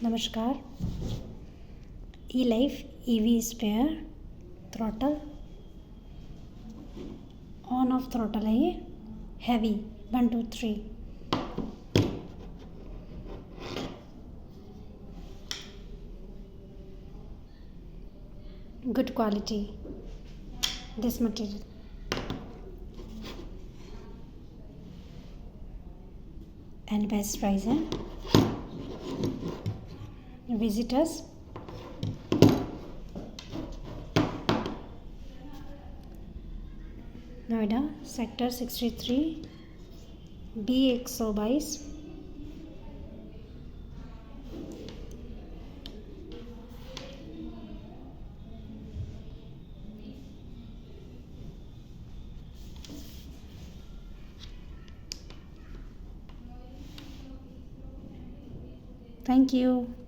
नमस्कार। ELYF EVSPARE throttle on off throttle है ये heavy 1 2 3 good quality this material and best price है visit us Noida sector 63 B 122 Thank you.